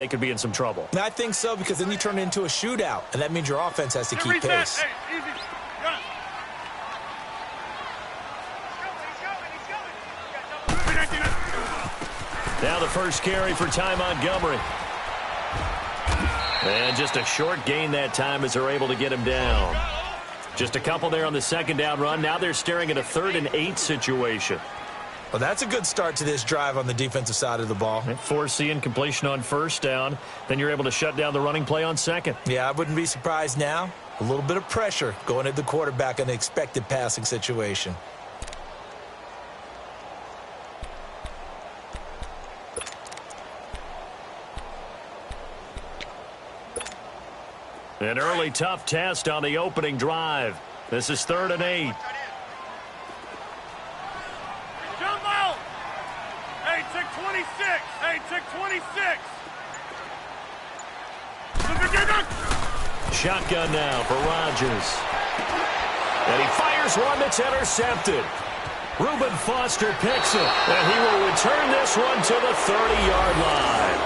they could be in some trouble. And I think so, because then you turn it into a shootout, and that means your offense has to keep pace. Now the first carry for Ty Montgomery. And just a short gain that time as they're able to get him down. Just a couple there on the second down run. Now they're staring at a 3rd and 8 situation. Well, that's a good start to this drive on the defensive side of the ball. Force the incompletion on first down. Then you're able to shut down the running play on second. Yeah, I wouldn't be surprised now. A little bit of pressure going at the quarterback in an expected passing situation. An early tough test on the opening drive. This is 3rd and 8. Shotgun now for Rodgers. And he fires one that's intercepted. Reuben Foster picks it, and he will return this one to the 30-yard line.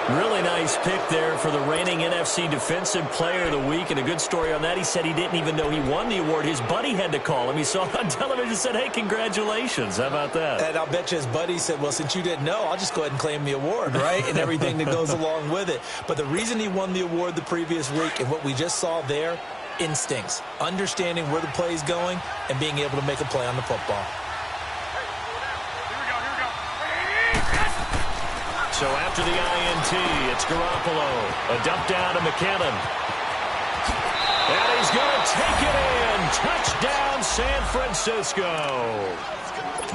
Really nice pick there for the reigning NFC Defensive Player of the Week, and a good story on that. He said he didn't even know he won the award. His buddy had to call him. He saw it on television and said, hey, congratulations. How about that? And I'll bet you his buddy said, well, since you didn't know, I'll just go ahead and claim the award, right? And everything that goes along with it. But the reason he won the award the previous week and what we just saw there, instincts, understanding where the play is going and being able to make a play on the football. So after the INT, it's Garoppolo. A dump down to McKinnon. And he's going to take it in. Touchdown, San Francisco.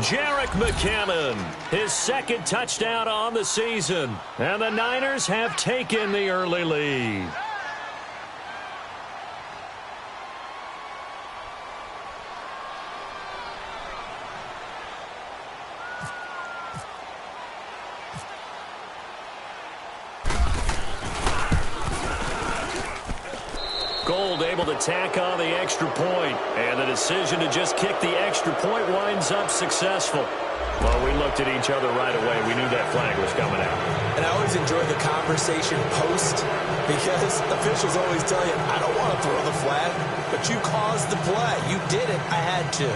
Jerick McKinnon, his 2nd touchdown on the season. And the Niners have taken the early lead. Gold able to tack on the extra point, and the decision to just kick the extra point winds up successful. Well, we looked at each other right away. We knew that flag was coming out. And I always enjoy the conversation post, because officials always tell you, I don't want to throw the flag, but you caused the play. You did it. I had to.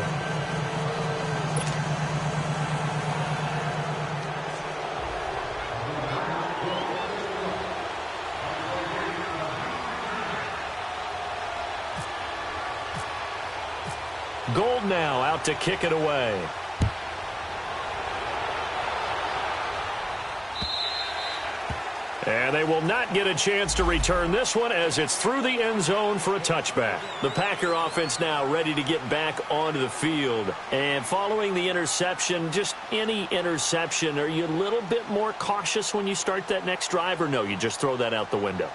Gold now out to kick it away. And they will not get a chance to return this one as it's through the end zone for a touchback. The Packer offense now ready to get back onto the field. And following the interception, just any interception, are you a little bit more cautious when you start that next drive, or no, you just throw that out the window?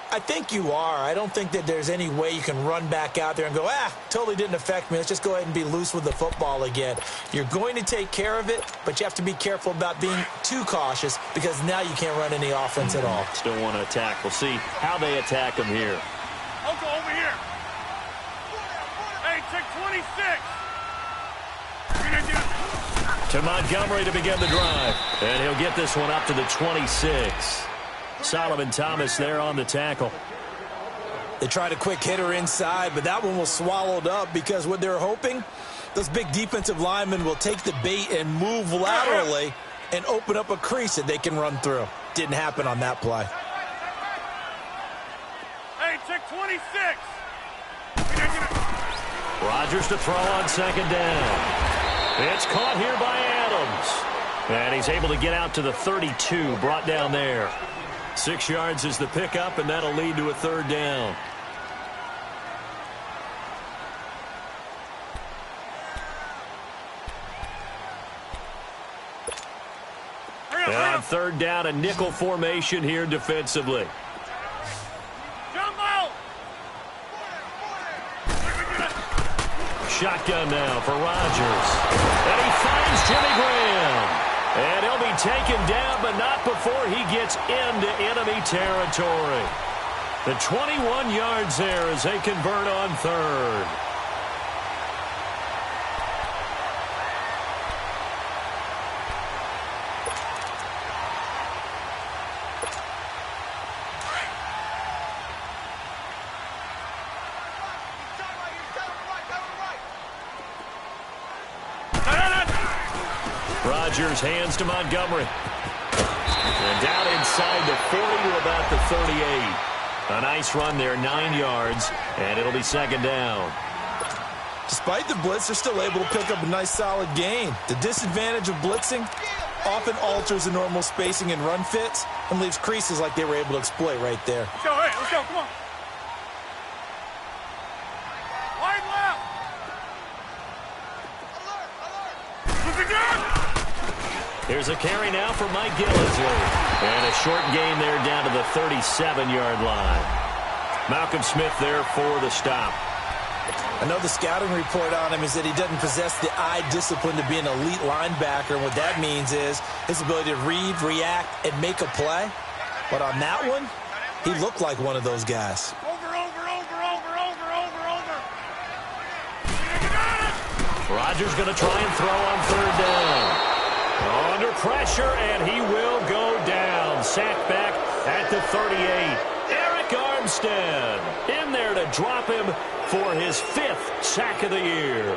I think you are. I don't think that there's any way you can run back out there and go, totally didn't affect me. Let's just go ahead and be loose with the football again. You're going to take care of it, but you have to be careful about being too cautious, because now you can't run any offense at all. Still want to attack. We'll see how they attack him here. Uncle, over here. Hey, check 26. To Montgomery to begin the drive. And he'll get this one up to the 26. Solomon Thomas there on the tackle. They tried a quick hitter inside, but that one was swallowed up, because what they're hoping, those big defensive linemen will take the bait and move laterally and open up a crease that they can run through. Didn't happen on that play. Hey, check 26. Rodgers to throw on second down. It's caught here by Adams. And he's able to get out to the 32, brought down there. 6 yards is the pickup, and that'll lead to a 3rd down. And on 3rd down, a nickel formation here defensively. Shotgun now for Rodgers. And he finds Jimmy Graham. And he'll be taken down, but not before he gets into enemy territory. The 21 yards there as they convert on 3rd. Rodgers hands to Montgomery. And down inside the 40 to about the 38. A nice run there, 9 yards, and it'll be second down. Despite the blitz, they're still able to pick up a nice, solid gain. The disadvantage of blitzing often alters the normal spacing and run fits and leaves creases like they were able to exploit right there. Let's go, hey, let's go, come on. Wide left. Looking good. Here's a carry now for Mike Gillisley. And a short gain there down to the 37-yard line. Malcolm Smith there for the stop. I know the scouting report on him is that he doesn't possess the eye discipline to be an elite linebacker. And what that means is his ability to read, react, and make a play. But on that one, he looked like one of those guys. Over. Rodgers going to try and throw on third down. Under pressure, and he will go down. Sacked back at the 38. Eric Armstead in there to drop him for his 5th sack of the year.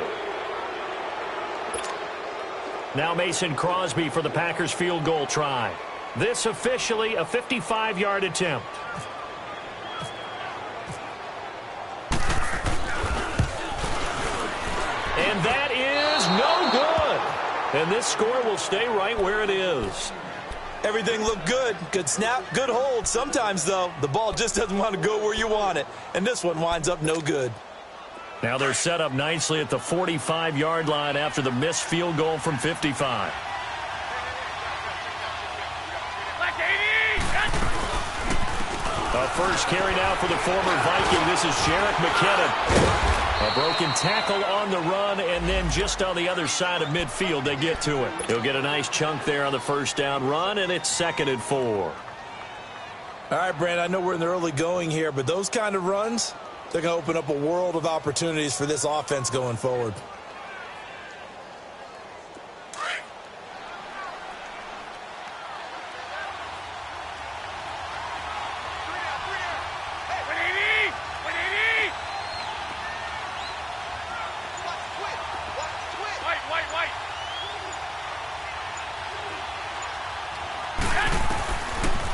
Now Mason Crosby for the Packers field goal try. This officially a 55-yard attempt. And that is no good. And this score will stay right where it is. Everything looked good. Good snap, good hold. Sometimes, though, the ball just doesn't want to go where you want it. And this one winds up no good. Now they're set up nicely at the 45-yard line after the missed field goal from 55. A first carry now for the former Viking. This is Jerick McKinnon. A broken tackle on the run, and then just on the other side of midfield, they get to it. He'll get a nice chunk there on the first down run, and it's 2nd and 4. All right, Brandon, I know we're in the early going here, but those kind of runs, they're going to open up a world of opportunities for this offense going forward.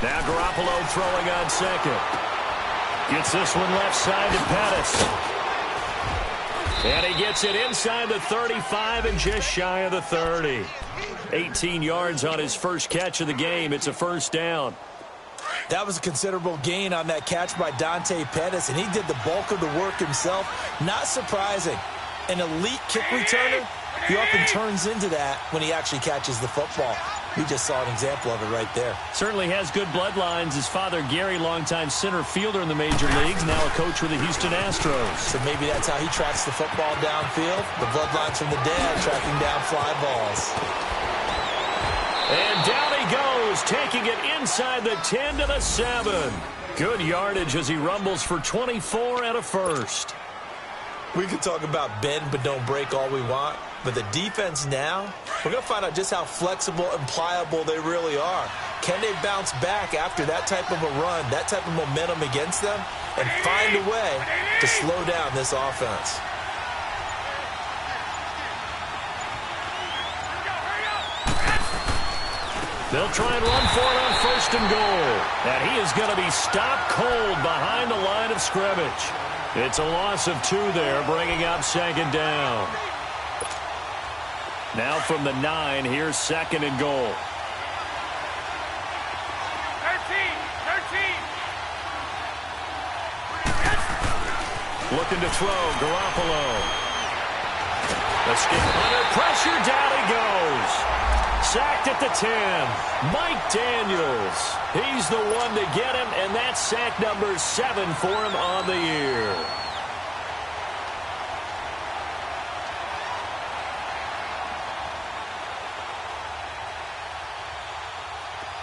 Now Garoppolo throwing on second. Gets this one left side to Pettis. And he gets it inside the 35 and just shy of the 30. 18 yards on his first catch of the game. It's a first down. That was a considerable gain on that catch by Dante Pettis, and he did the bulk of the work himself. Not surprising. An elite kick returner, he often turns into that when he actually catches the football. We just saw an example of it right there. Certainly has good bloodlines. His father, Gary, longtime center fielder in the major leagues, now a coach with the Houston Astros. So maybe that's how he tracks the football downfield. The bloodlines from the dad tracking down fly balls. And down he goes, taking it inside the 10 to the 7. Good yardage as he rumbles for 24 and a first. We can talk about bend but don't break all we want, but the defense now, we're going to find out just how flexible and pliable they really are. Can they bounce back after that type of a run, that type of momentum against them, and find a way to slow down this offense? They'll try and run for it on 1st and goal. And he is going to be stopped cold behind the line of scrimmage. It's a loss of 2 there, bringing up 2nd down. Now from the 9, here's 2nd and goal. 13. Looking to throw, Garoppolo. The skip under pressure, down he goes. Sacked at the 10. Mike Daniels. He's the one to get him, and that's sack number 7 for him on the year.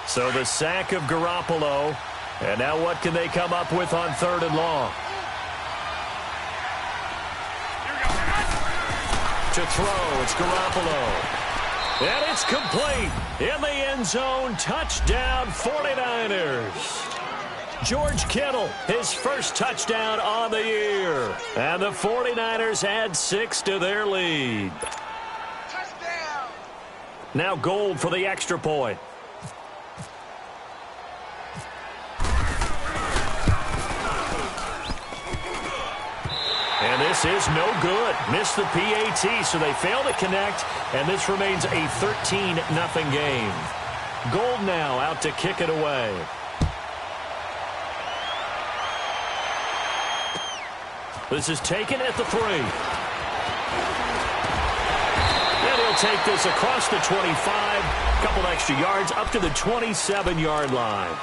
So the sack of Garoppolo. And now what can they come up with on 3rd and long? To throw, it's Garoppolo. And it's complete. In the end zone, touchdown 49ers. George Kittle, his first touchdown on the year. And the 49ers add 6 to their lead. Now Gold for the extra point. And this is no good. Missed the PAT, so they fail to connect, and this remains a 13-0 game. Gold now out to kick it away. This is taken at the 3. And he'll take this across the 25, couple extra yards up to the 27-yard line.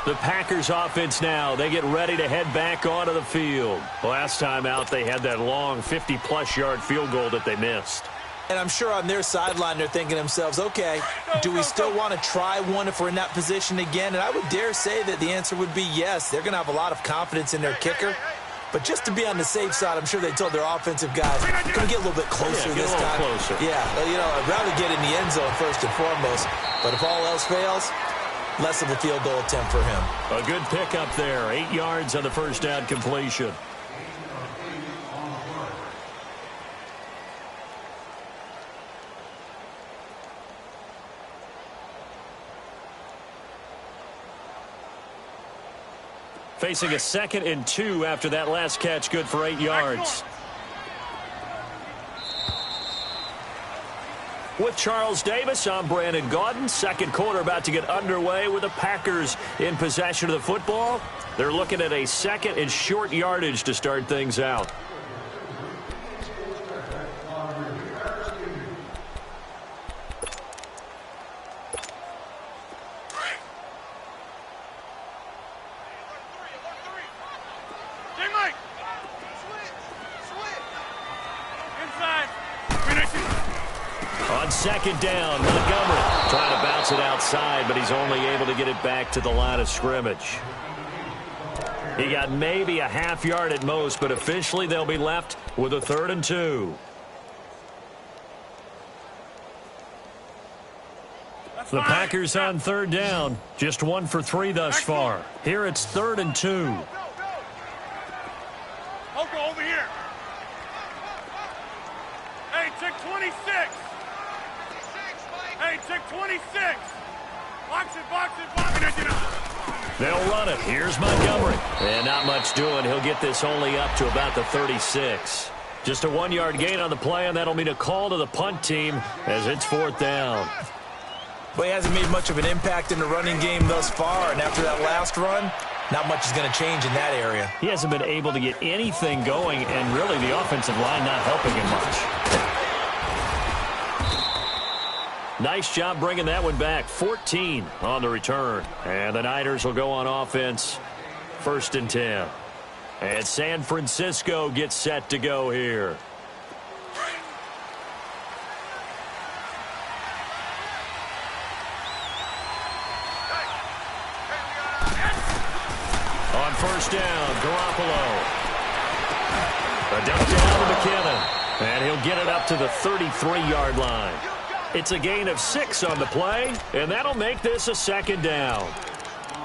The Packers offense now, they get ready to head back onto the field. Last time out, they had that long 50-plus yard field goal that they missed. And I'm sure on their sideline, they're thinking to themselves, okay, do we still want to try one if we're in that position again? And I would dare say that the answer would be yes. They're going to have a lot of confidence in their kicker. But just to be on the safe side, I'm sure they told their offensive guys, can we get a little bit closer this time? Closer. Yeah, I'd rather get in the end zone first and foremost. But if all else fails, less of a field goal attempt for him. A good pickup there. 8 yards on the first down completion. Facing a 2nd and 2 after that last catch, good for 8 yards. With Charles Davis, I'm Brandon Gaudin. Second quarter about to get underway with the Packers in possession of the football. They're looking at a 2nd and short yardage to start things out. On 2nd down, Montgomery trying to bounce it outside, but he's only able to get it back to the line of scrimmage. He got maybe a half yard at most, but officially they'll be left with a 3rd and 2. The Packers on 3rd down, just 1 for 3 thus far. Here it's 3rd and 2. Oko, over here. Hey, check 26. Hey, check 26. Box it, box it, box it. They'll run it. Here's Montgomery. And not much doing. He'll get this only up to about the 36. Just a 1-yard gain on the play, and that'll mean a call to the punt team as it's 4th down. Well, he hasn't made much of an impact in the running game thus far, and after that last run, not much is going to change in that area. He hasn't been able to get anything going, and really the offensive line not helping him much. Nice job bringing that one back. 14 on the return. And the Niners will go on offense. 1st and 10. And San Francisco gets set to go here. On 1st down, Garoppolo. A dump down to McKinnon. And he'll get it up to the 33-yard line. It's a gain of 6 on the play, and that'll make this a 2nd down.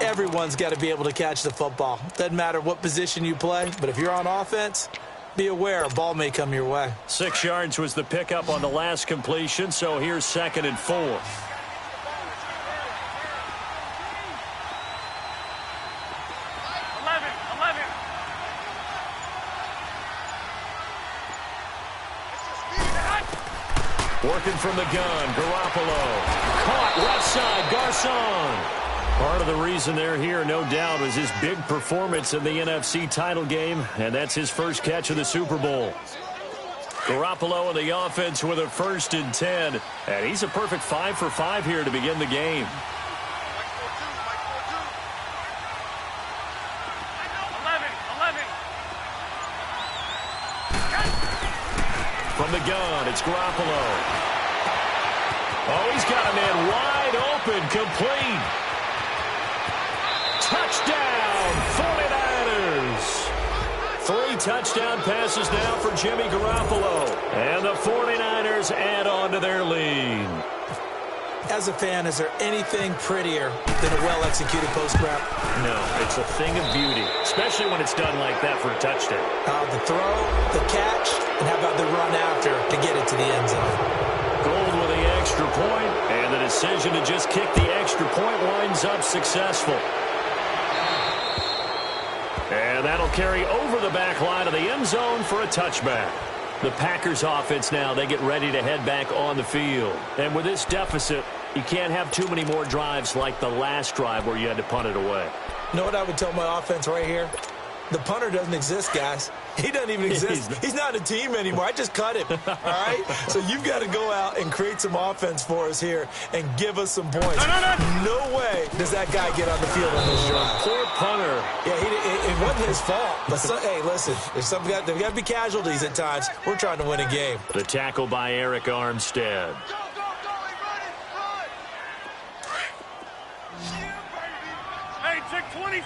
Everyone's got to be able to catch the football. Doesn't matter what position you play, but if you're on offense, be aware a ball may come your way. 6 yards was the pickup on the last completion, so here's 2nd and 4. 11. Working from the gun, Garoppolo. Caught left side, Garcon. Part of the reason they're here, no doubt, was his big performance in the NFC title game, and that's his first catch of the Super Bowl. Garoppolo in the offense with a 1st and 10, and he's a perfect 5 for 5 here to begin the game. 11. From the gun, it's Garoppolo. Oh, he's got a man wide open, complete. Touchdown, 49ers. 3 touchdown passes now for Jimmy Garoppolo. And the 49ers add on to their lead. As a fan, is there anything prettier than a well-executed post route? No, it's a thing of beauty, especially when it's done like that for a touchdown. The throw, the catch, and how about the run after to get it to the end zone? Gold with the extra point, and the decision to just kick the extra point winds up successful. And that'll carry over the back line of the end zone for a touchback. The Packers offense now, they get ready to head back on the field. And with this deficit, you can't have too many more drives like the last drive where you had to punt it away. You know what I would tell my offense right here? The punter doesn't exist, guys. He doesn't even exist. He's not a team anymore. I just cut him, all right? So you've got to go out and create some offense for us here and give us some points. No way does that guy get on the field on this drive. Poor punter. Yeah, it wasn't his fault. But hey, listen, there's there's got to be casualties at times. We're trying to win a game. The tackle by Eric Armstead. Hey, check 26.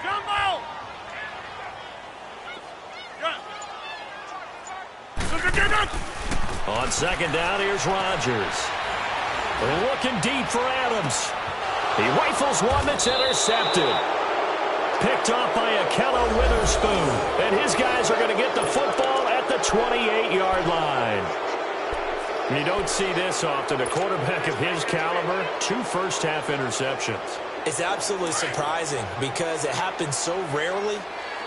Jumbo! On second down, here's Rodgers. Looking deep for Adams. He rifles one that's intercepted. Picked off by Akello Witherspoon. And his guys are going to get the football at the 28-yard line. You don't see this often. A quarterback of his caliber, 2 first-half interceptions. It's absolutely surprising because it happens so rarely.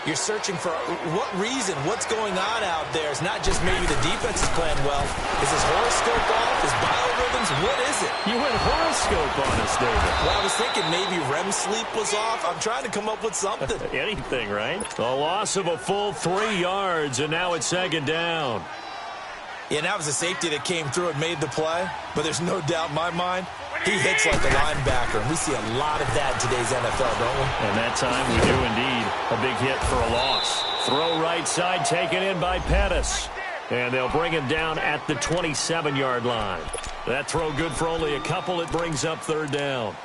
You're searching for what reason, what's going on out there. It's not just maybe the defense is playing well. Is his horoscope off? His biorhythms? What is it? You went horoscope on us, David. Well, I was thinking maybe REM sleep was off. I'm trying to come up with something. Anything, right? A loss of a full 3 yards, and now it's second down. Yeah, and that was a safety that came through and made the play. But there's no doubt in my mind, he hits like a linebacker. And we see a lot of that in today's NFL, don't we? And that time we do indeed. A big hit for a loss. Throw right side taken in by Pettis. And they'll bring him down at the 27-yard line. That throw good for only a couple. It brings up third down.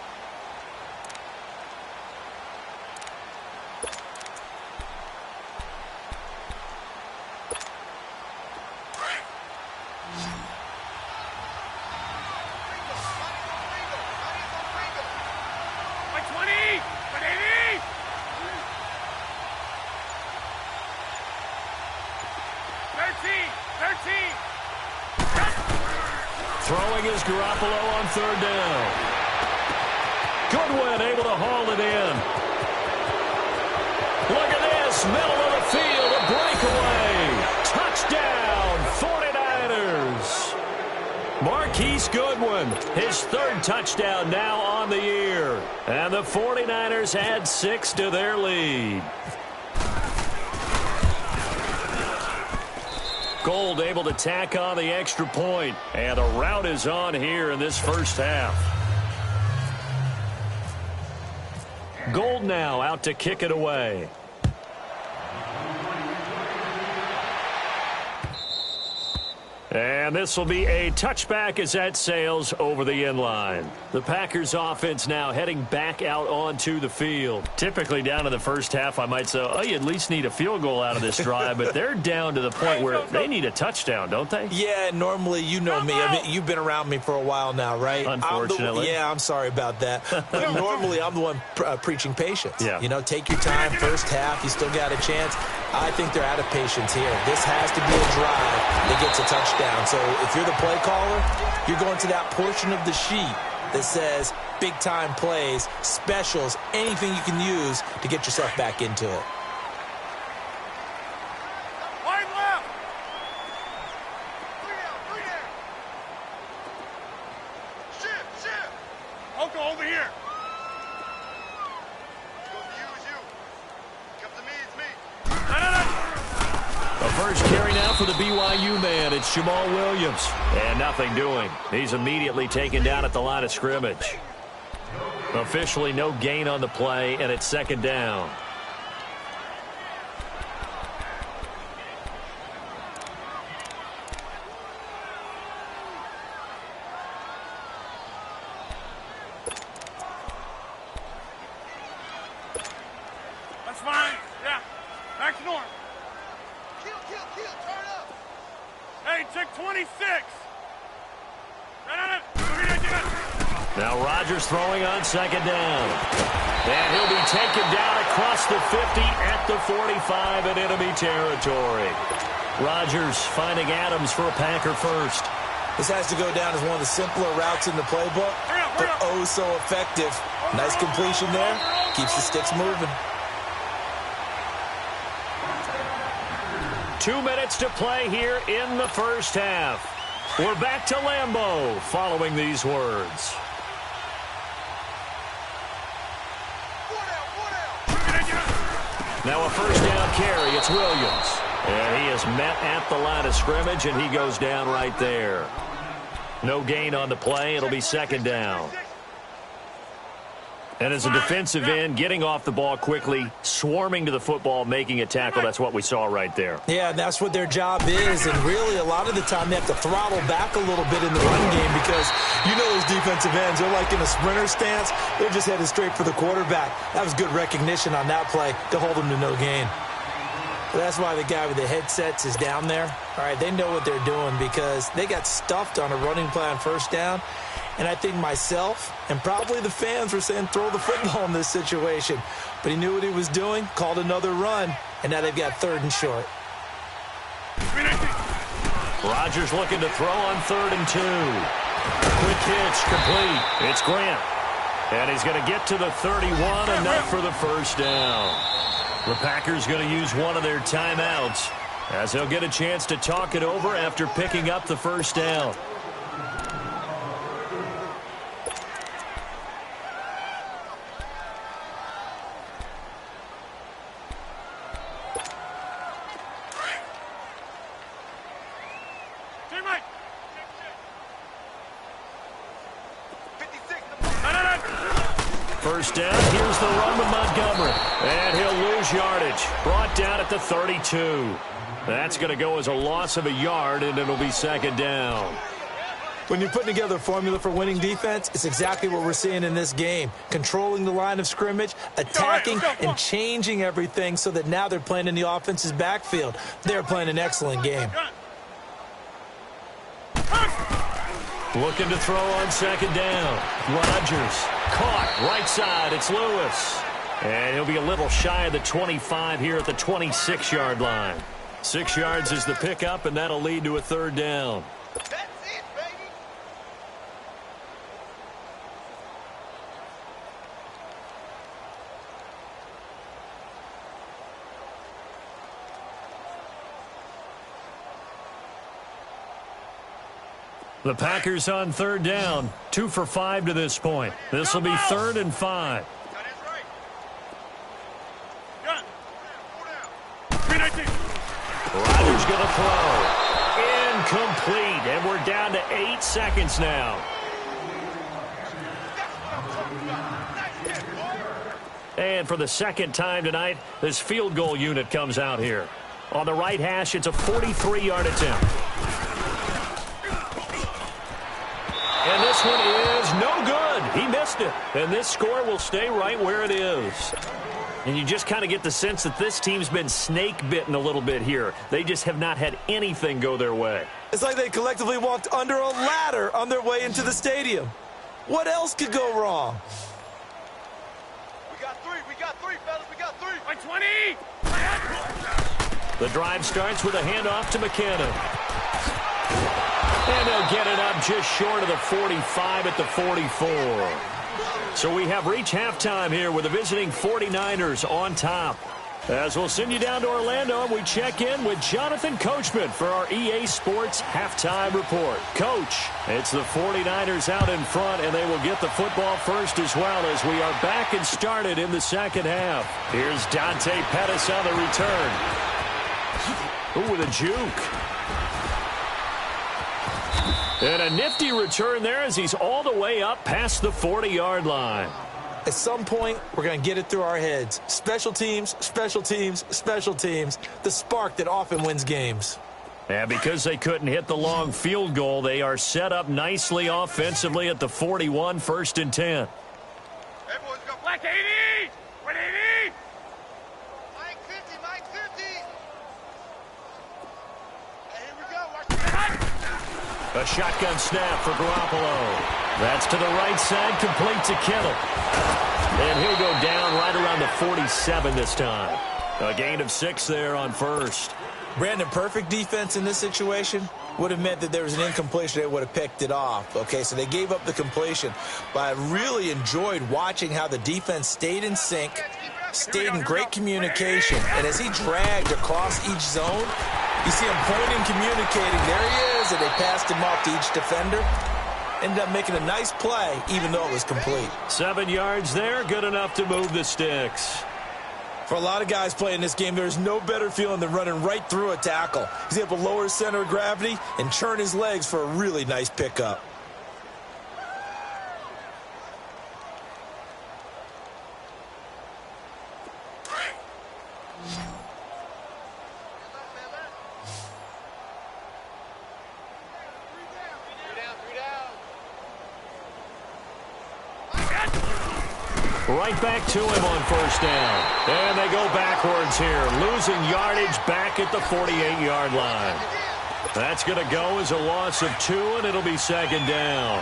Throwing is Garoppolo on third down. Goodwin able to haul it in. Look at this. Middle of the field. A breakaway. Touchdown, 49ers. Marquise Goodwin, his 3rd touchdown now on the year. And the 49ers add 6 to their lead. Gold able to tack on the extra point. And the rout is on here in this first half. Gold now out to kick it away. And this will be a touchback as that sails over the end line. The Packers offense now heading back out onto the field. Typically down in the first half, I might say, oh, you at least need a field goal out of this drive. But they're down to the point where they need a touchdown, don't they? Yeah, normally, you know me. I mean, you've been around me for a while now, right? Unfortunately. I'm sorry about that. But normally, I'm the one preaching patience. Yeah. You know, take your time, first half, you still got a chance. I think they're out of patience here. This has to be a drive that gets a touchdown. So if you're the play caller, you're going to that portion of the sheet that says big-time plays, specials, anything you can use to get yourself back into it. Wide left. 3 down. Shift. Oko, over here. A first carry now for the BYU man. It's Jamal Williams. And nothing doing. He's immediately taken down at the line of scrimmage. Officially no gain on the play, and it's second down. That's fine. Yeah. Back to norm. Kill. Turn up. Hey, check 26. Now Rodgers throwing on second down. And he'll be taken down across the 50 at the 45 in enemy territory. Rodgers finding Adams for a Packer first. This has to go down as one of the simpler routes in the playbook, but oh so effective. Nice completion there. Keeps the sticks moving. 2 minutes to play here in the first half. We're back to Lambeau following these words. Now a first down carry. It's Williams. And he is met at the line of scrimmage, and he goes down right there. No gain on the play. It'll be second down. And as a defensive end, getting off the ball quickly, swarming to the football, making a tackle, that's what we saw right there. Yeah, and that's what their job is. And really, a lot of the time, they have to throttle back a little bit in the run game because you know those defensive ends, they're like in a sprinter stance. They're just headed straight for the quarterback. That was good recognition on that play to hold them to no gain. But that's why the guy with the headsets is down there. All right, they know what they're doing because they got stuffed on a running play on first down. And I think myself and probably the fans were saying throw the football in this situation. But he knew what he was doing, called another run, and now they've got 3rd and short. Rodgers looking to throw on 3rd and 2. Quick hitch, complete. It's Grant. And he's going to get to the 31, enough for the first down. The Packers going to use one of their timeouts as they'll get a chance to talk it over after picking up the first down. First down, here's the run to Montgomery. And he'll lose yardage. Brought down at the 32. That's going to go as a loss of a yard, and it'll be second down. When you're putting together a formula for winning defense, it's exactly what we're seeing in this game. Controlling the line of scrimmage, attacking, and changing everything so that now they're playing in the offense's backfield. They're playing an excellent game. Looking to throw on second down. Rodgers caught right side. It's Lewis. And he'll be a little shy of the 25 here at the 26-yard line. 6 yards is the pickup, and that'll lead to a 3rd down. That's it, baby. The Packers on 3rd down. 2 for 5 to this point. This will be 3rd and 5. Rodgers going to throw. Incomplete. And we're down to 8 seconds now. And for the second time tonight, this field goal unit comes out here. On the right hash, it's a 43-yard attempt. And this one is no good. He missed it. And this score will stay right where it is. And you just kind of get the sense that this team's been snake-bitten a little bit here. They just have not had anything go their way. It's like they collectively walked under a ladder on their way into the stadium. What else could go wrong? We got three, fellas. We got 3. Like 20. The drive starts with a handoff to McKinnon. And they'll get it up just short of the 45 at the 44. So we have reached halftime here with the visiting 49ers on top. As we'll send you down to Orlando, and we check in with Jonathan Coachman for our EA Sports Halftime Report. Coach, it's the 49ers out in front, and they will get the football first as well as we are back and started in the second half. Here's Dante Pettis on the return. Ooh, with a juke. And a nifty return there as he's all the way up past the 40-yard line. At some point, we're going to get it through our heads. Special teams, special teams, special teams. The spark that often wins games. And because they couldn't hit the long field goal, they are set up nicely offensively at the 41, 1st and 10. Hey, boys, go black 80. 180. Mike 50, Mike 50. Hey, here we go. Watch the A shotgun snap for Garoppolo. That's to the right side, complete to Kittle. And he'll go down right around the 47 this time. A gain of 6 there on first. Brandon, perfect defense in this situation would have meant that there was an incompletion. They would have picked it off. Okay, so they gave up the completion. But I really enjoyed watching how the defense stayed in sync, stayed in great communication. And as he dragged across each zone, you see him pointing, communicating. There he is, and they passed him off to each defender. Ended up making a nice play, even though it was complete. 7 yards there, good enough to move the sticks. For a lot of guys playing this game, there's no better feeling than running right through a tackle. He's able to lower his center of gravity and turn his legs for a really nice pickup. Right back to him on first down. And they go backwards here, losing yardage back at the 48-yard line. That's going to go as a loss of 2, and it'll be second down.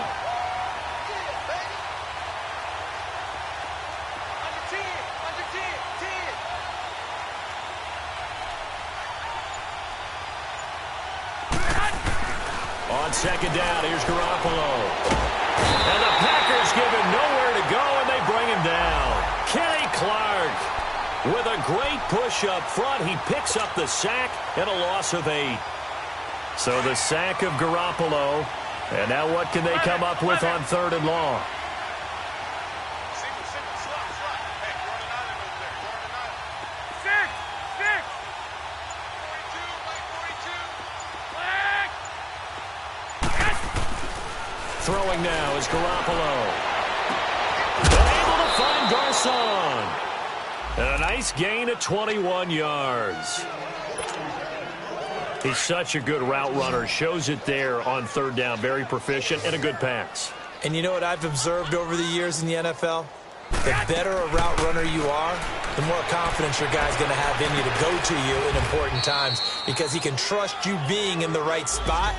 On second down, here's Garoppolo. And the Packers give him nowhere to go, and they bring him down. Kenny Clark with a great push up front. He picks up the sack and a loss of 8. So the sack of Garoppolo. And now what can they come up with on 3rd and long? Throwing now is Garoppolo. Able to find Garcon. And a nice gain of 21 yards. He's such a good route runner. Shows it there on 3rd down. Very proficient and a good pass. And you know what I've observed over the years in the NFL? The better a route runner you are, the more confidence your guy's going to have in you to go to you in important times, because he can trust you being in the right spot.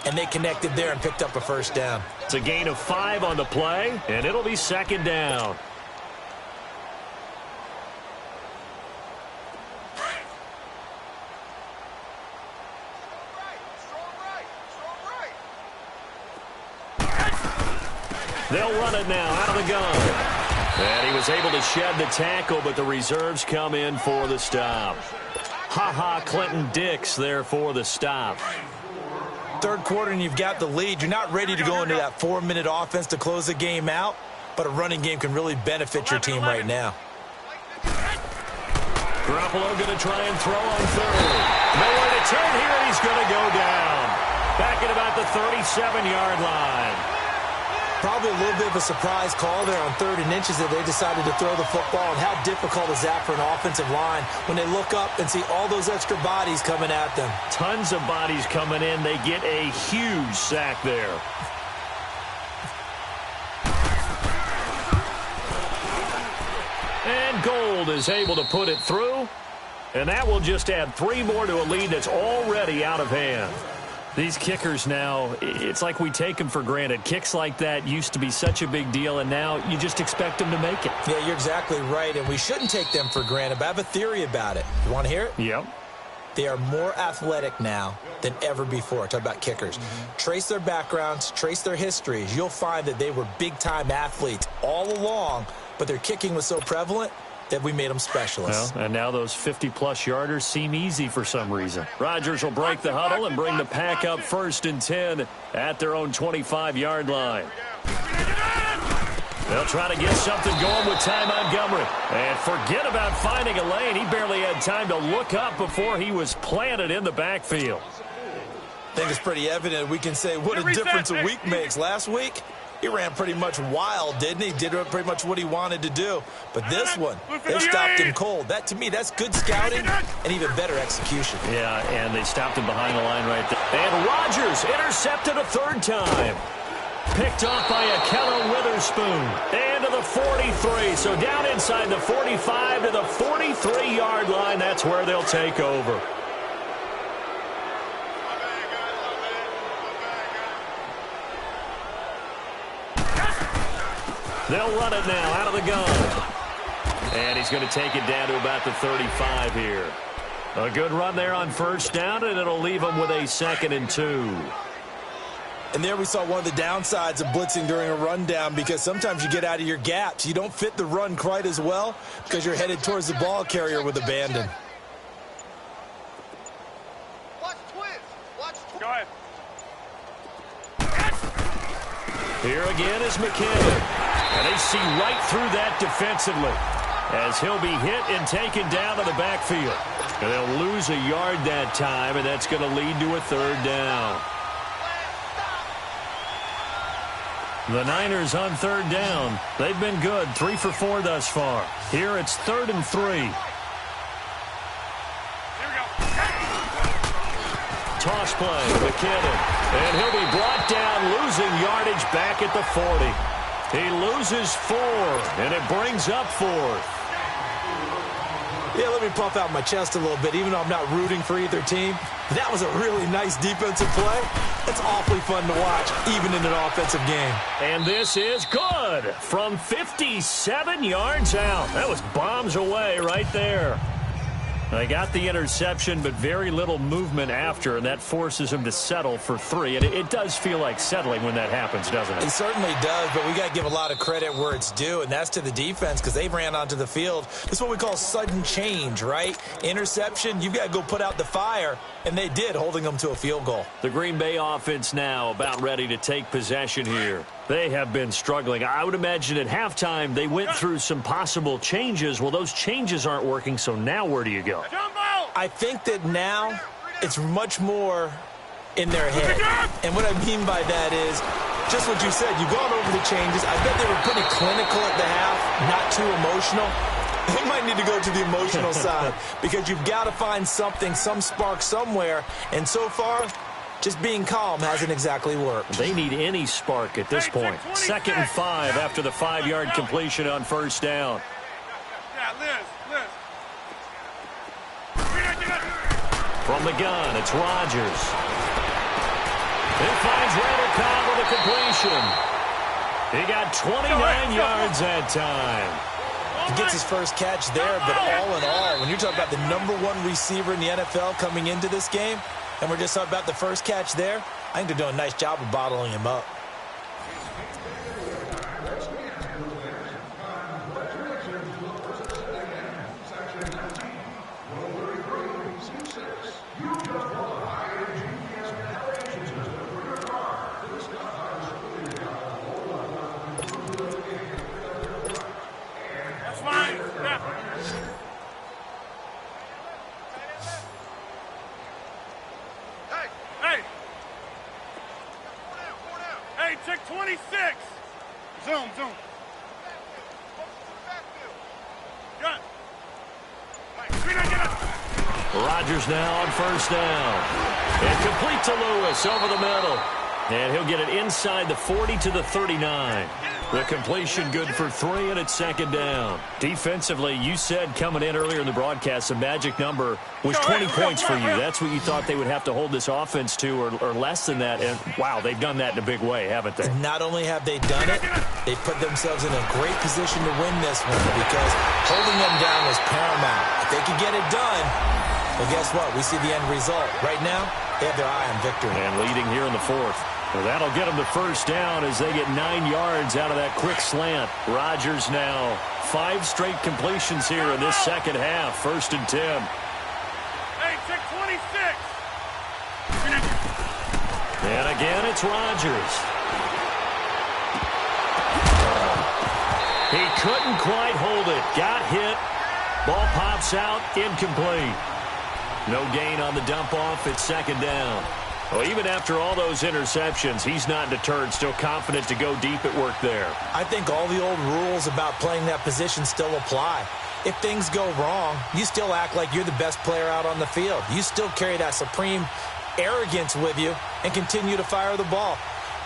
And they connected there and picked up a first down. It's a gain of 5 on the play, and it'll be second down. They'll run it now out of the gun. And he was able to shed the tackle, but the reserves come in for the stop. Clinton Dix there for the stop. 3rd quarter and you've got the lead. You're not ready to go into that 4-minute offense to close the game out, but a running game can really benefit your team right now. Garoppolo going to try and throw on 3rd. Nowhere to turn here, and he's going to go down. Back at about the 37-yard line. Probably a little bit of a surprise call there on 3rd and inches that they decided to throw the football. And how difficult is that for an offensive line when they look up and see all those extra bodies coming at them? Tons of bodies coming in. They get a huge sack there. And Gold is able to put it through. And that will just add 3 more to a lead that's already out of hand. These kickers now, it's like we take them for granted. Kicks like that used to be such a big deal, and now you just expect them to make it. Yeah, you're exactly right, and we shouldn't take them for granted, but I have a theory about it. You want to hear it? Yep. They are more athletic now than ever before. Talk about kickers. Trace their backgrounds, trace their histories. You'll find that they were big-time athletes all along, but their kicking was so prevalent that we made them specialists. Well, and now those 50-plus yarders seem easy for some reason. Rodgers will break the huddle and bring the Pack up 1st and 10 at their own 25-yard line. They'll try to get something going with Ty Montgomery. And forget about finding a lane. He barely had time to look up before he was planted in the backfield. I think it's pretty evident. We can say what a difference a week makes. Last week, he ran pretty much wild, didn't he? Did pretty much what he wanted to do. But this one, they stopped him cold. That, to me, that's good scouting and even better execution. Yeah, and they stopped him behind the line right there. And Rodgers intercepted a 3rd time. Picked off by Akello Witherspoon. And to the 43. So down inside the 45 to the 43-yard line. That's where they'll take over. They'll run it now out of the gun. And he's going to take it down to about the 35 here. A good run there on first down, and it'll leave them with a 2nd and 2. And there we saw one of the downsides of blitzing during a rundown, because sometimes you get out of your gaps. You don't fit the run quite as well because you're headed towards the ball carrier with abandon. Go ahead. Here again is McKinnon. And they see right through that defensively as he'll be hit and taken down to the backfield. And they'll lose a yard that time, and that's going to lead to a 3rd down. The Niners on 3rd down. They've been good, 3 for 4 thus far. Here it's 3rd and 3. Here we go. Toss play, McKinnon. And he'll be brought down, losing yardage back at the 40. He loses 4, and it brings up 4th. Yeah, let me puff out my chest a little bit, even though I'm not rooting for either team. That was a really nice defensive play. It's awfully fun to watch, even in an offensive game. And this is good from 57 yards out. That was bombs away right there. They got the interception, but very little movement after, and that forces him to settle for 3. And it does feel like settling when that happens, doesn't it? It certainly does, but we got to give a lot of credit where it's due, and that's to the defense, because they ran onto the field. This is what we call sudden change, right? Interception, you've got to go put out the fire, and they did, holding them to a field goal. The Green Bay offense now about ready to take possession here. They have been struggling. I would imagine at halftime they went through some possible changes. Well, those changes aren't working, so now where do you go? I think that now it's much more in their head. And what I mean by that is just what you said. You've gone over the changes. I bet they were pretty clinical at the half, not too emotional. They might need to go to the emotional side, because you've got to find something, some spark somewhere. And so far, just being calm hasn't exactly worked. They need any spark at this point. 2nd and 5 after the 5-yard completion on first down. Yeah, Liz. From the gun, it's Rodgers. It finds Randall Cobb with a completion. He got 29 yards that time. He gets his first catch there, but all in all, when you're talking about the #1 receiver in the NFL coming into this game, and we're just talking about the first catch there, I think they're doing a nice job of bottling him up. Check 26. Zoom. Gun. Rodgers now on first down. And complete to Lewis over the middle. And he'll get it inside the 40 to the 39. The completion good for 3, and it's 2nd down. Defensively, you said coming in earlier in the broadcast, the magic number was 20 points for you. That's what you thought they would have to hold this offense to, or less than that. And, wow, they've done that in a big way, haven't they? Not only have they done it, they put themselves in a great position to win this one, because holding them down was paramount. If they could get it done, well, guess what? We see the end result. Right now, they have their eye on victory. And leading here in the 4th. Well, that'll get them to first down as they get 9 yards out of that quick slant. Rodgers now 5 straight completions here in this second half. 1st and 10. Hey, check 26. And again, it's Rodgers. He couldn't quite hold it. Got hit. Ball pops out. Incomplete. No gain on the dump off. It's 2nd down. Well, even after all those interceptions, he's not deterred, still confident to go deep at work there. I think all the old rules about playing that position still apply. If things go wrong, you still act like you're the best player out on the field. You still carry that supreme arrogance with you and continue to fire the ball.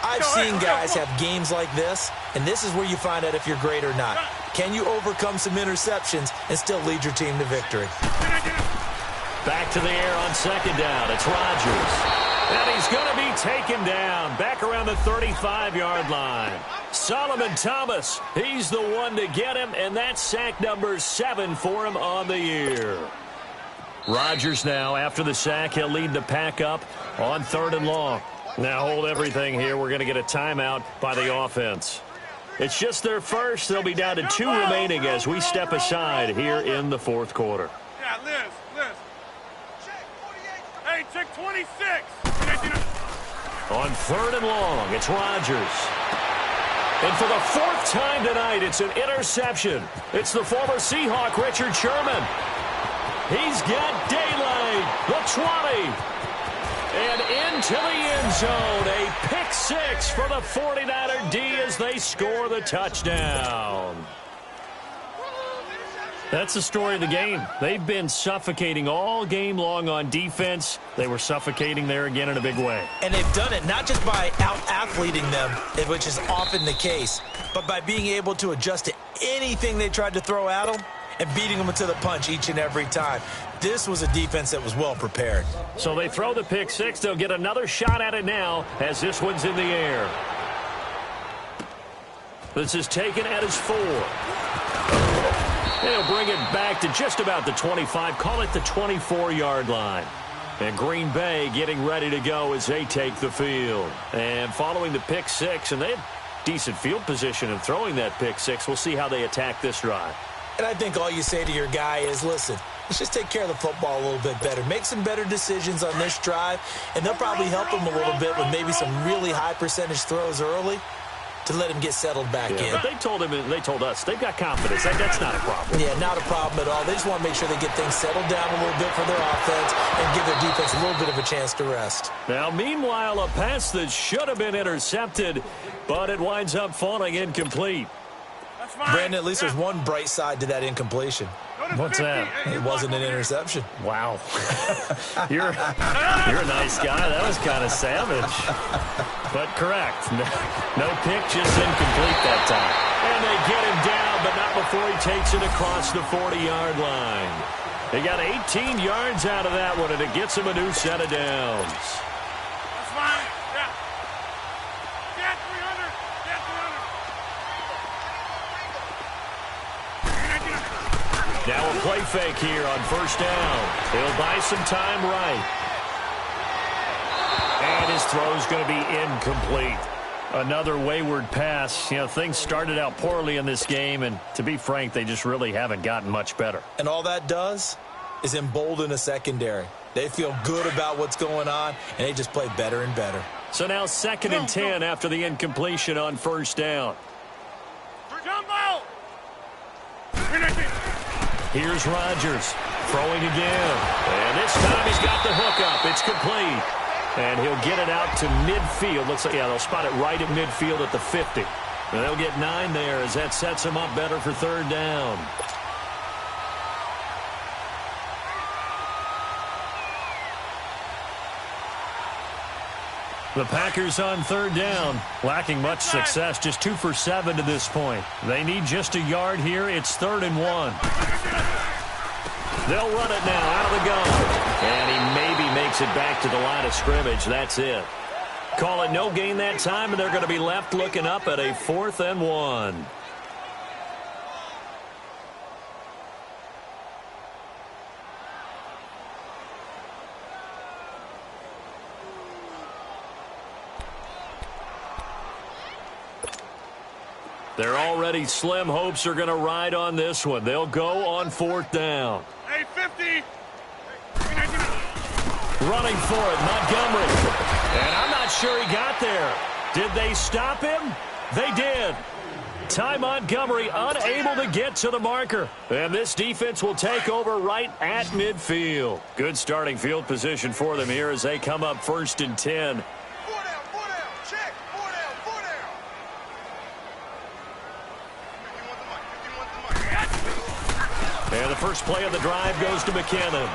I've seen guys have games like this, and this is where you find out if you're great or not. Can you overcome some interceptions and still lead your team to victory? Back to the air on 2nd down. It's Rodgers. And he's going to be taken down back around the 35-yard line. Solomon Thomas, he's the one to get him, and that's sack number 7 for him on the year. Rodgers now, after the sack, he'll lead the pack up on 3rd and long. Now hold everything here. We're going to get a timeout by the offense. It's just their first. They'll be down to 2 remaining as we step aside here in the 4th quarter. Yeah, Liz. Hey, check 26. On 3rd and long, it's Rodgers. And for the 4th time tonight, it's an interception. It's the former Seahawk, Richard Sherman. He's got daylight, the 20. And into the end zone, a pick 6 for the 49er D as they score the touchdown. That's the story of the game. They've been suffocating all game long on defense. They were suffocating there again in a big way. And they've done it not just by out-athleting them, which is often the case, but by being able to adjust to anything they tried to throw at them and beating them to the punch each and every time. This was a defense that was well prepared. So they throw the pick 6. They'll get another shot at it now as this one's in the air. This is taken at his 4. They'll bring it back to just about the 25. Call it the 24-yard line. And Green Bay getting ready to go as they take the field. And following the pick 6, and they have decent field position in throwing that pick 6. We'll see how they attack this drive. And I think all you say to your guy is, listen, let's just take care of the football a little bit better. Make some better decisions on this drive, and they'll probably help him a little bit with maybe some really high percentage throws early to let him get settled back in. But they told him, and they told us, they've got confidence. That's not a problem. Yeah, not a problem at all. They just want to make sure they get things settled down a little bit for their offense and give their defense a little bit of a chance to rest. Now, meanwhile, a pass that should have been intercepted, but it winds up falling incomplete. Brandon, at least there's one bright side to that incompletion. What's that? It wasn't an interception. Wow. You're a nice guy. That was kind of savage. But correct. No pick, just incomplete that time. And they get him down, but not before he takes it across the 40-yard line. They got 18 yards out of that one, and it gets him a new set of downs. That's fine. Yeah. Yeah, 300. Yeah, 300. Now a play fake here on 1st down. He'll buy some time right. And his throw's going to be incomplete. Another wayward pass. You know, things started out poorly in this game, and to be frank, they just really haven't gotten much better. And all that does is embolden a secondary. They feel good about what's going on, and they just play better and better. So now 2nd and 10 after the incompletion on 1st down. Jumbo! Here's Rodgers throwing again. And this time he's got the hook up. It's complete. And he'll get it out to midfield. Looks like, yeah, they'll spot it right at midfield at the 50. And they'll get 9 there as that sets them up better for 3rd down. The Packers on 3rd down, lacking much success, just 2 for 7 to this point. They need just a yard here. It's 3rd and 1. They'll run it now out of the gun. And he maybe makes it back to the line of scrimmage. That's it. Call it no gain that time, and they're going to be left looking up at a 4th and 1. They're already slim hopes are going to ride on this one. They'll go on 4th down. Hey, 50. Running for it, Montgomery. And I'm not sure he got there. Did they stop him? They did. Ty Montgomery unable to get to the marker. And this defense will take over right at midfield. Good starting field position for them here as they come up 1st and 10. And the first play of the drive goes to McKinnon.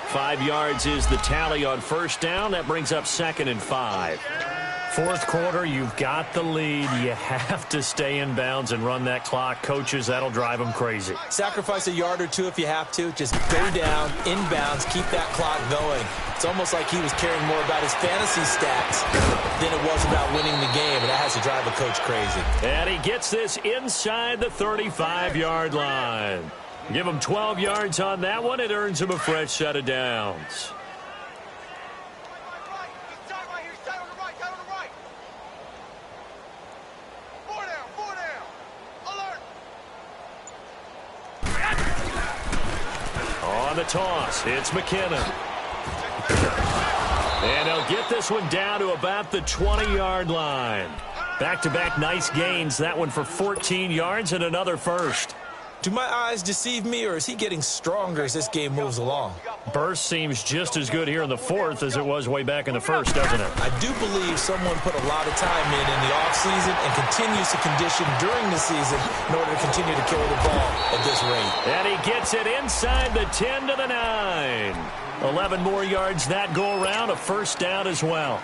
5 yards is the tally on 1st down. That brings up 2nd and 5. 4th quarter, you've got the lead. You have to stay in bounds and run that clock. Coaches, that'll drive them crazy. Sacrifice a yard or two if you have to. Just go down, inbounds, keep that clock going. It's almost like he was caring more about his fantasy stats than it was about winning the game, and that has to drive a coach crazy. And he gets this inside the 35-yard line. Give him 12 yards on that one. It earns him a fresh set of downs. On the toss, it's McKinnon. And he'll get this one down to about the 20-yard line. Back-to-back nice gains. That one for 14 yards and another first. Do my eyes deceive me, or is he getting stronger as this game moves along? Burst seems just as good here in the fourth as it was way back in the first, doesn't it? I do believe someone put a lot of time in the offseason and continues to condition during the season in order to continue to carry the ball at this rate. And he gets it inside the 10 to the 9. 11 more yards that go around, a first down as well.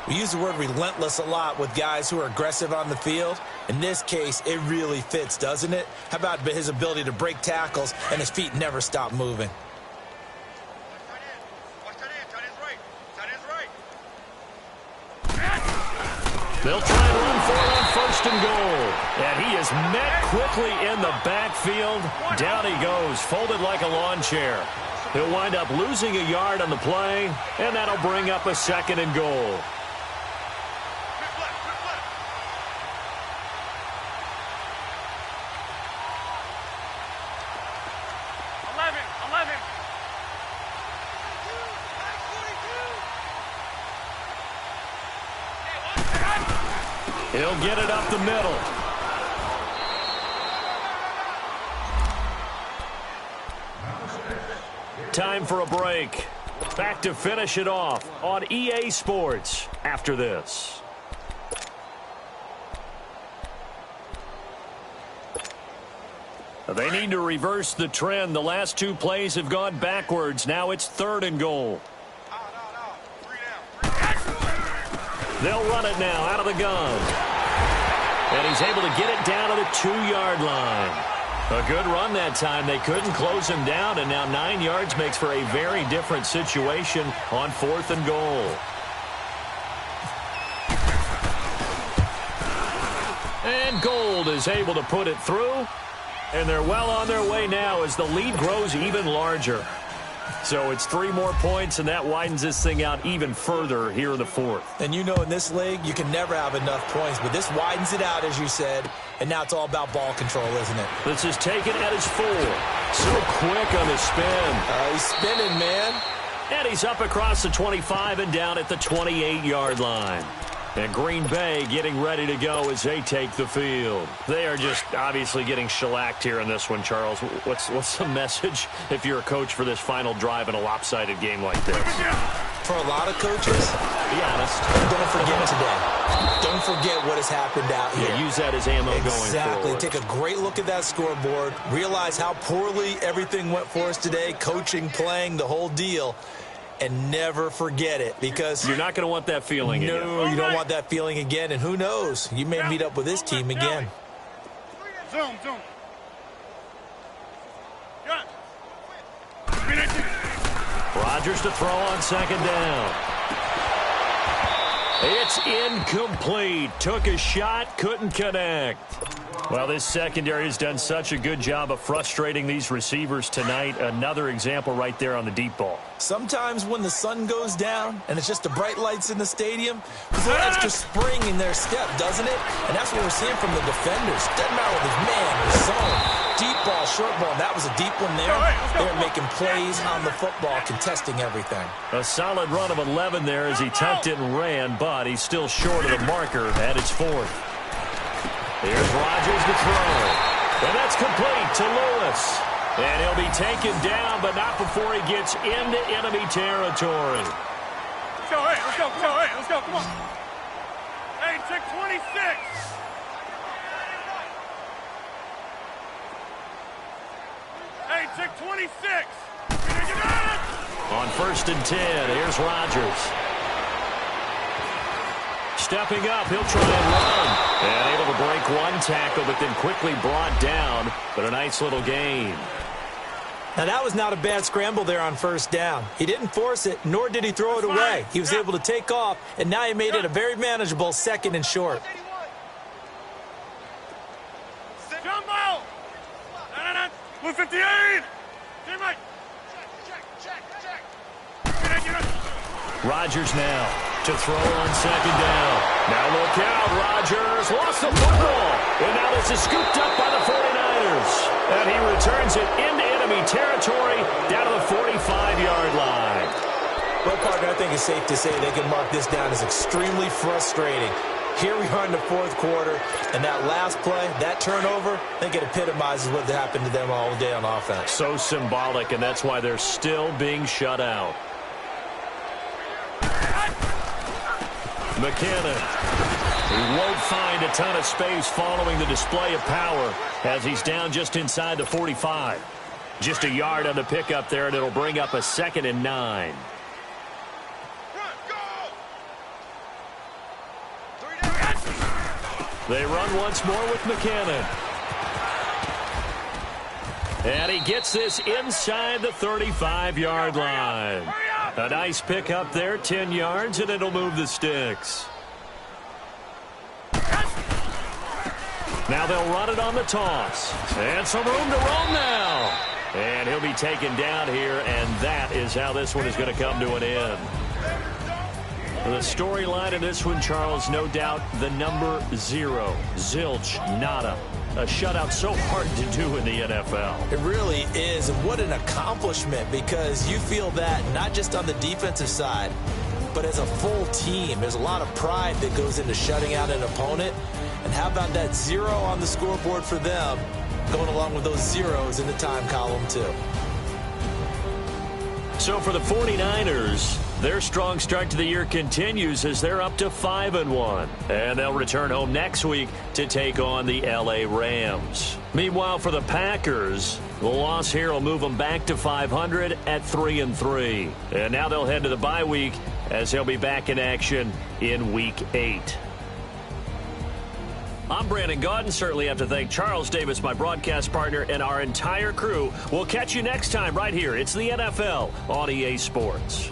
We use the word relentless a lot with guys who are aggressive on the field. In this case, it really fits, doesn't it? How about his ability to break tackles and his feet never stop moving? They'll try and run for it on first and goal. And he is met quickly in the backfield. Down he goes, folded like a lawn chair. He'll wind up losing a yard on the play, and that'll bring up a second and goal. He'll get it up the middle. Time for a break. Back to finish it off on EA Sports after this. They need to reverse the trend. The last two plays have gone backwards. Now it's third and goal. They'll run it now out of the gun. And he's able to get it down to the 2-yard line. A good run that time. They couldn't close him down, and now 9 yards makes for a very different situation on fourth and goal. And Gold is able to put it through. And they're well on their way now as the lead grows even larger. So it's 3 more points, and that widens this thing out even further here in the fourth. And you know in this league, you can never have enough points, but this widens it out, as you said, and now it's all about ball control, isn't it? This is taken at his 4. So quick on the spin. He's spinning, man. And he's up across the 25 and down at the 28-yard line. And Green Bay getting ready to go as they take the field. They are just obviously getting shellacked here in this one, Charles. What's the message if you're a coach for this final drive in a lopsided game like this? For a lot of coaches, be honest, don't forget today. Don't forget what has happened out here. Yeah, use that as ammo going forward. Exactly. Take a great look at that scoreboard. Realize how poorly everything went for us today. Coaching, playing, the whole deal. And never forget it, because you're not going to want that feeling again. No, you don't want that feeling again. And who knows? You may meet up with this team again. Zoom. Rodgers to throw on second down. It's incomplete. Took a shot, couldn't connect. Well, this secondary has done such a good job of frustrating these receivers tonight. Another example right there on the deep ball. Sometimes when the sun goes down and it's just the bright lights in the stadium, there's a little extra spring in their step, doesn't it? And that's what we're seeing from the defenders. Doesn't matter with his man, his zone, deep ball, short ball. That was a deep one there. They're making plays on the football, contesting everything. A solid run of 11 there as he tucked it and ran, but he's still short of the marker at its 4th. Here's Rodgers to throw. And that's complete to Lewis. And he'll be taken down, but not before he gets into enemy territory. Let's go, come on. Hey, check 26. Hey, check 26. On first and 10, here's Rodgers. Stepping up, he'll try and run. And able to break one tackle, but then quickly brought down. But a nice little gain. Now, that was not a bad scramble there on first down. He didn't force it, nor did he throw it away. He was able to take off, and now he made it a very manageable second and short. Jumbo! Blue 58! Teammate! Check. Get it. Rodgers now to throw on second down. Now look out, Rodgers lost the football. And now this is scooped up by the 49ers. And he returns it into enemy territory down to the 45-yard line. Well, Parker, I think it's safe to say they can mark this down as extremely frustrating. Here we are in the fourth quarter, and that last play, that turnover, I think it epitomizes what happened to them all day on offense. So symbolic, and that's why they're still being shut out. McKinnon, he won't find a ton of space following the display of power as he's down just inside the 45. Just a yard on the pickup there, and it'll bring up a 2nd and 9. They run once more with McKinnon. And he gets this inside the 35-yard line. A nice pickup there, 10 yards, and it'll move the sticks. Now they'll run it on the toss. And some room to roam now. And he'll be taken down here, and that is how this one is going to come to an end. The storyline in this one, Charles, no doubt the number 0. Zilch, nada. A shutout so hard to do in the NFL. It really is, and what an accomplishment, because you feel that not just on the defensive side, but as a full team. There's a lot of pride that goes into shutting out an opponent. And how about that 0 on the scoreboard for them, going along with those zeros in the time column, too. So for the 49ers, their strong start to the year continues as they're up to 5-1. And they'll return home next week to take on the L.A. Rams. Meanwhile, for the Packers, the loss here will move them back to 500 at 3-3. And now they'll head to the bye week as they'll be back in action in Week 8. I'm Brandon Gaudin. Certainly have to thank Charles Davis, my broadcast partner, and our entire crew. We'll catch you next time right here. It's the NFL on EA Sports.